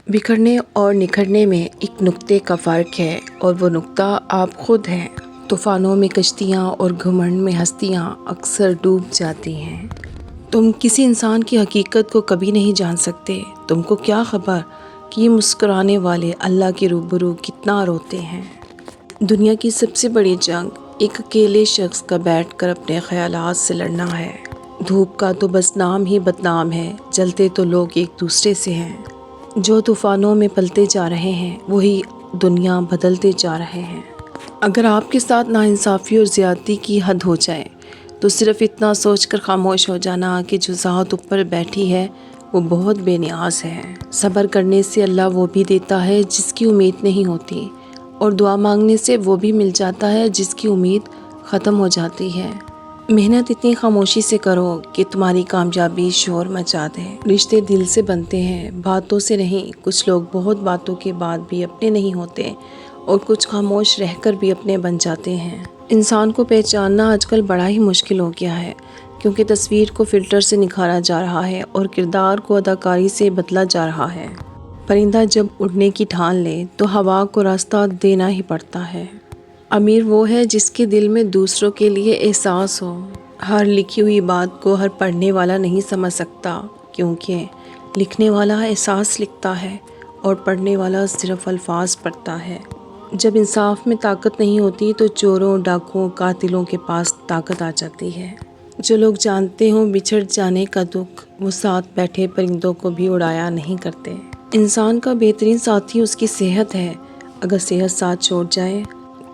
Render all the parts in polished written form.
बिखरने और निखरने में एक नुक्ते का फ़र्क है और वो नुक्ता आप खुद हैं। तूफ़ानों में कश्तियाँ और घमंड में हस्तियाँ अक्सर डूब जाती हैं। तुम किसी इंसान की हकीकत को कभी नहीं जान सकते। तुमको क्या खबर कि ये मुस्कुराने वाले अल्लाह के रूबरू कितना रोते हैं। दुनिया की सबसे बड़ी जंग एक अकेले शख्स का बैठकर अपने ख़यालात से लड़ना है। धूप का तो बस नाम ही बदनाम है, जलते तो लोग एक दूसरे से हैं। जो तूफ़ानों में पलते जा रहे हैं वही दुनिया बदलते जा रहे हैं। अगर आपके साथ नाइंसाफ़ी और ज़्यादती की हद हो जाए तो सिर्फ़ इतना सोचकर खामोश हो जाना कि जो ज़ात ऊपर बैठी है वो बहुत बेनियाज़ है। सब्र करने से अल्लाह वो भी देता है जिसकी उम्मीद नहीं होती, और दुआ मांगने से वो भी मिल जाता है जिसकी उम्मीद ख़त्म हो जाती है। मेहनत इतनी खामोशी से करो कि तुम्हारी कामयाबी शोर मचा दे। रिश्ते दिल से बनते हैं, बातों से नहीं। कुछ लोग बहुत बातों के बाद भी अपने नहीं होते और कुछ खामोश रहकर भी अपने बन जाते हैं। इंसान को पहचानना आजकल बड़ा ही मुश्किल हो गया है, क्योंकि तस्वीर को फ़िल्टर से निखारा जा रहा है और किरदार को अदाकारी से बदला जा रहा है। परिंदा जब उड़ने की ठान ले तो हवा को रास्ता देना ही पड़ता है। अमीर वो है जिसके दिल में दूसरों के लिए एहसास हो। हर लिखी हुई बात को हर पढ़ने वाला नहीं समझ सकता, क्योंकि लिखने वाला एहसास लिखता है और पढ़ने वाला सिर्फ अल्फाज पढ़ता है। जब इंसाफ में ताकत नहीं होती तो चोरों, डाकुओं, कातिलों के पास ताकत आ जाती है। जो लोग जानते हों बिछड़ जाने का दुख, वो साथ बैठे परिंदों को भी उड़ाया नहीं करते। इंसान का बेहतरीन साथी उसकी सेहत है। अगर सेहत साथ छोड़ जाए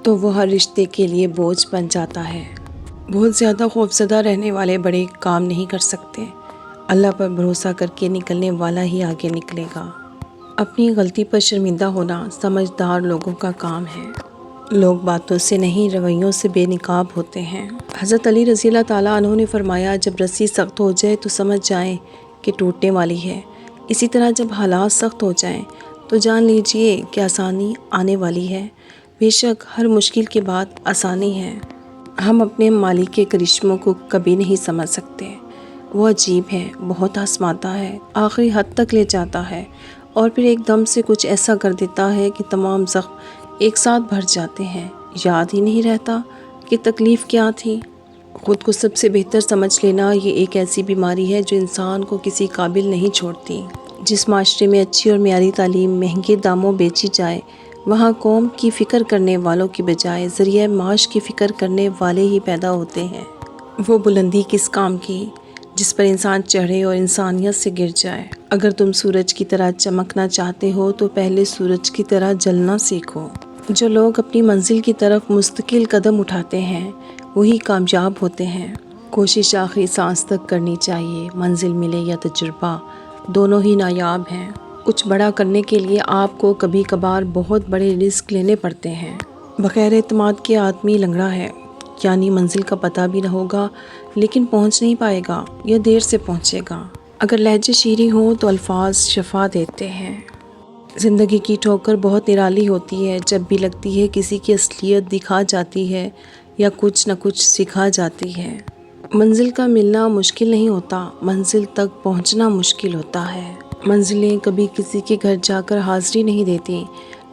तो वो हर रिश्ते के लिए बोझ बन जाता है। बहुत ज़्यादा खौफज़दा रहने वाले बड़े काम नहीं कर सकते। अल्लाह पर भरोसा करके निकलने वाला ही आगे निकलेगा। अपनी गलती पर शर्मिंदा होना समझदार लोगों का काम है। लोग बातों से नहीं रवैयों से बेनकाब होते हैं। हज़रत अली रज़ी अल्लाह ताला अन्हु ने फरमाया, जब रस्सी सख्त हो जाए तो समझ जाएं कि टूटने वाली है। इसी तरह जब हालात सख्त हो जाएं तो जान लीजिए कि आसानी आने वाली है। बेशक हर मुश्किल के बाद आसानी है। हम अपने मालिक के करिश्मों को कभी नहीं समझ सकते। वो अजीब है, बहुत आज़माता है, आखिरी हद तक ले जाता है और फिर एकदम से कुछ ऐसा कर देता है कि तमाम ज़ख्म एक साथ भर जाते हैं। याद ही नहीं रहता कि तकलीफ़ क्या थी। ख़ुद को सबसे बेहतर समझ लेना ये एक ऐसी बीमारी है जो इंसान को किसी काबिल नहीं छोड़ती। जिस माशरे में अच्छी और मियारी तालीम महंगे दामों बेची जाए, वहाँ कौम की फ़िक्र करने वालों की बजाय ज़रिए माश की फ़िक्र करने वाले ही पैदा होते हैं। वो बुलंदी किस काम की जिस पर इंसान चढ़े और इंसानियत से गिर जाए। अगर तुम सूरज की तरह चमकना चाहते हो तो पहले सूरज की तरह जलना सीखो। जो लोग अपनी मंजिल की तरफ मुस्तकिल कदम उठाते हैं वही कामयाब होते हैं। कोशिश आखिरी सांस तक करनी चाहिए। मंजिल मिले या तजुर्बा, दोनों ही नायाब हैं। कुछ बड़ा करने के लिए आपको कभी कभार बहुत बड़े रिस्क लेने पड़ते हैं। बग़ैर एतमाद के आदमी लंगड़ा है, यानी मंजिल का पता भी न होगा लेकिन पहुंच नहीं पाएगा या देर से पहुंचेगा। अगर लहजे शीरी हो तो अल्फाज शफा देते हैं। ज़िंदगी की ठोकर बहुत निराली होती है। जब भी लगती है किसी की असलियत दिखा जाती है या कुछ न कुछ सिखा जाती है। मंजिल का मिलना मुश्किल नहीं होता, मंजिल तक पहुंचना मुश्किल होता है। मंजिलें कभी किसी के घर जाकर हाज़िरी नहीं देती,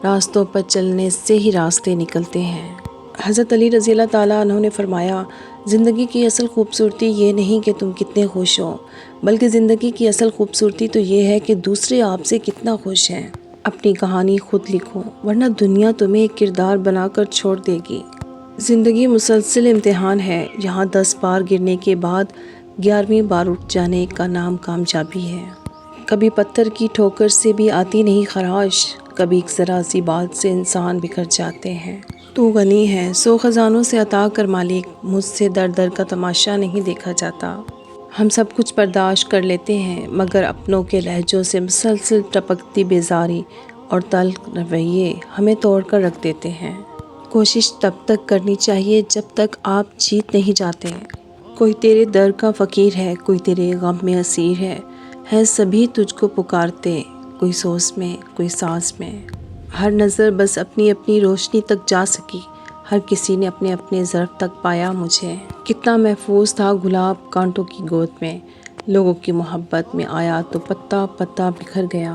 रास्तों पर चलने से ही रास्ते निकलते हैं। हज़रत अली रज़ी अल्लाह ताला अन्हु ने फरमाया, ज़िंदगी की असल खूबसूरती ये नहीं कि तुम कितने खुश हो, बल्कि ज़िंदगी की असल खूबसूरती तो ये है कि दूसरे आपसे कितना खुश हैं। अपनी कहानी खुद लिखो, वरना दुनिया तुम्हें एक किरदार बनाकर छोड़ देगी। ज़िंदगी मुसलसल इम्तिहान है। यहाँ 10 बार गिरने के बाद 11वीं बार उठ जाने का नाम कामयाबी है। कभी पत्थर की ठोकर से भी आती नहीं खराश, कभी एक ज़रा सी बात से इंसान बिखर जाते हैं। तू गनी है, सौ ख़जानों से अता कर मालिक, मुझसे दर दर का तमाशा नहीं देखा जाता। हम सब कुछ बर्दाश्त कर लेते हैं, मगर अपनों के लहजों से मुसलसल टपकती बेजारी और तल्ख़ रवैये हमें तोड़ कर रख देते हैं। कोशिश तब तक करनी चाहिए जब तक आप जीत नहीं जाते। कोई तेरे दर का फ़कीर है, कोई तेरे गम में असीर है सभी तुझको पुकारते, कोई सोच में कोई सांस में। हर नज़र बस अपनी अपनी रोशनी तक जा सकी, हर किसी ने अपने अपने ज़र्फ़ तक पाया मुझे। कितना महफूज था गुलाब कांटों की गोद में, लोगों की मोहब्बत में आया तो पत्ता पत्ता बिखर गया।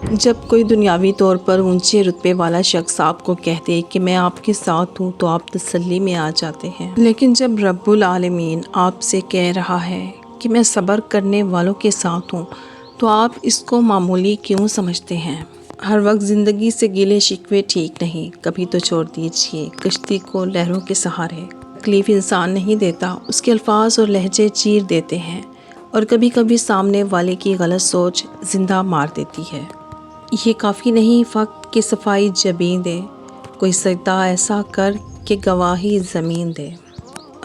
جب کوئی دنیاوی طور پر اونچے رتبے والا شخص آپ کو کہہ دے کہ میں آپ کے ساتھ ہوں تو آپ تسلی میں آ جاتے ہیں، لیکن جب رب العالمین آپ سے کہہ رہا ہے کہ میں صبر کرنے والوں کے ساتھ ہوں تو آپ اس کو معمولی کیوں سمجھتے ہیں؟ ہر وقت زندگی سے گلے شکوے ٹھیک نہیں، کبھی تو چھوڑ دیجیے کشتی کو لہروں کے سہارے۔ تکلیف انسان نہیں دیتا، اس کے الفاظ اور لہجے چیر دیتے ہیں، اور کبھی کبھی سامنے والے کی غلط سوچ زندہ مار دیتی ہے۔ یہ کافی نہیں وقت کی صفائی جبیں دے، کوئی سجدہ ایسا کر کہ گواہی زمین دے۔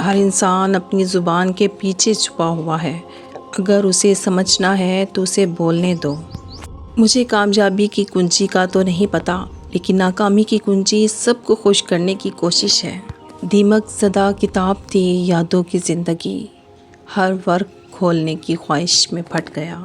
ہر انسان اپنی زبان کے پیچھے چھپا ہوا ہے، اگر اسے سمجھنا ہے تو اسے بولنے دو۔ مجھے کامیابی کی کنجی کا تو نہیں پتہ، لیکن ناکامی کی کنجی سب کو خوش کرنے کی کوشش ہے۔ دیمک زدہ کتاب تھی یادوں کی زندگی، ہر ورق کھولنے کی خواہش میں پھٹ گیا۔